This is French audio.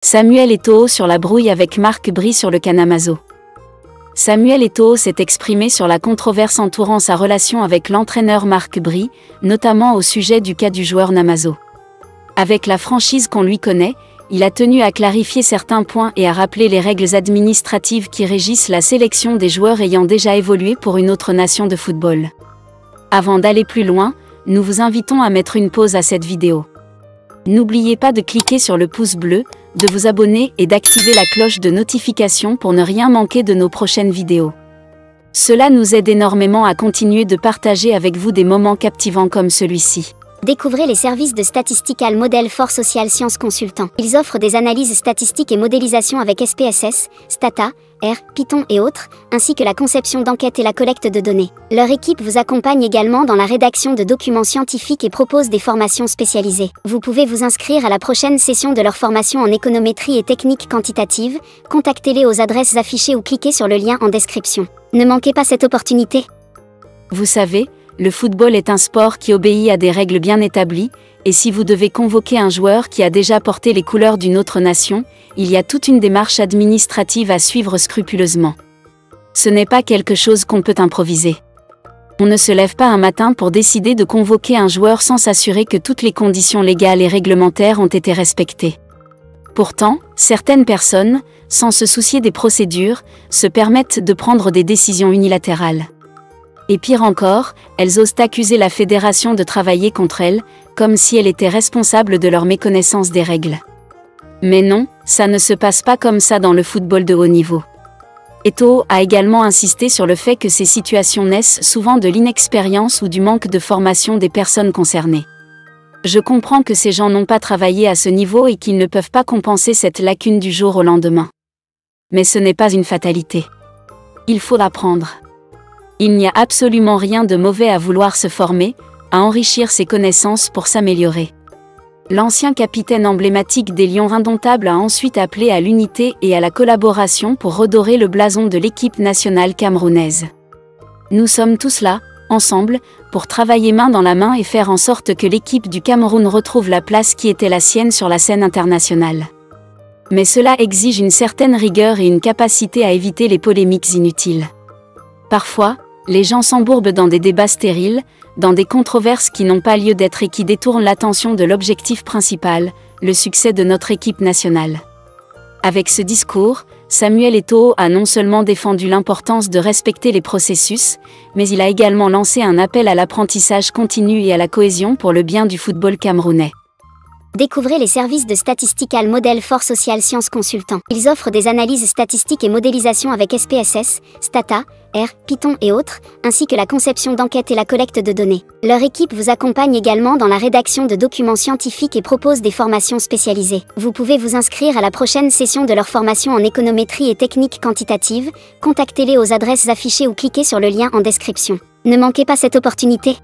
Samuel Eto'o sur la brouille avec Marc Bry sur le cas Namazo. Samuel Eto'o s'est exprimé sur la controverse entourant sa relation avec l'entraîneur Marc Bry, notamment au sujet du cas du joueur Namazo. Avec la franchise qu'on lui connaît, il a tenu à clarifier certains points et à rappeler les règles administratives qui régissent la sélection des joueurs ayant déjà évolué pour une autre nation de football. Avant d'aller plus loin, nous vous invitons à mettre une pause à cette vidéo. N'oubliez pas de cliquer sur le pouce bleu, de vous abonner et d'activer la cloche de notification pour ne rien manquer de nos prochaines vidéos. Cela nous aide énormément à continuer de partager avec vous des moments captivants comme celui-ci. Découvrez les services de Statistical Model for Social Science Consultant. Ils offrent des analyses statistiques et modélisation avec SPSS, Stata, R, Python et autres, ainsi que la conception d'enquêtes et la collecte de données. Leur équipe vous accompagne également dans la rédaction de documents scientifiques et propose des formations spécialisées. Vous pouvez vous inscrire à la prochaine session de leur formation en économétrie et techniques quantitatives. Contactez-les aux adresses affichées ou cliquez sur le lien en description. Ne manquez pas cette opportunité. Vous savez, le football est un sport qui obéit à des règles bien établies, et si vous devez convoquer un joueur qui a déjà porté les couleurs d'une autre nation, il y a toute une démarche administrative à suivre scrupuleusement. Ce n'est pas quelque chose qu'on peut improviser. On ne se lève pas un matin pour décider de convoquer un joueur sans s'assurer que toutes les conditions légales et réglementaires ont été respectées. Pourtant, certaines personnes, sans se soucier des procédures, se permettent de prendre des décisions unilatérales. Et pire encore, elles osent accuser la fédération de travailler contre elles, comme si elle était responsable de leur méconnaissance des règles. Mais non, ça ne se passe pas comme ça dans le football de haut niveau. Eto'o a également insisté sur le fait que ces situations naissent souvent de l'inexpérience ou du manque de formation des personnes concernées. Je comprends que ces gens n'ont pas travaillé à ce niveau et qu'ils ne peuvent pas compenser cette lacune du jour au lendemain. Mais ce n'est pas une fatalité. Il faut apprendre. Il n'y a absolument rien de mauvais à vouloir se former, à enrichir ses connaissances pour s'améliorer. L'ancien capitaine emblématique des Lions indomptables a ensuite appelé à l'unité et à la collaboration pour redorer le blason de l'équipe nationale camerounaise. Nous sommes tous là, ensemble, pour travailler main dans la main et faire en sorte que l'équipe du Cameroun retrouve la place qui était la sienne sur la scène internationale. Mais cela exige une certaine rigueur et une capacité à éviter les polémiques inutiles. Parfois, les gens s'embourbent dans des débats stériles, dans des controverses qui n'ont pas lieu d'être et qui détournent l'attention de l'objectif principal, le succès de notre équipe nationale. Avec ce discours, Samuel Eto'o a non seulement défendu l'importance de respecter les processus, mais il a également lancé un appel à l'apprentissage continu et à la cohésion pour le bien du football camerounais. Découvrez les services de Statistical Model for Social Science Consultant. Ils offrent des analyses statistiques et modélisation avec SPSS, Stata, R, Python et autres, ainsi que la conception d'enquêtes et la collecte de données. Leur équipe vous accompagne également dans la rédaction de documents scientifiques et propose des formations spécialisées. Vous pouvez vous inscrire à la prochaine session de leur formation en économétrie et techniques quantitatives. Contactez-les aux adresses affichées ou cliquez sur le lien en description. Ne manquez pas cette opportunité.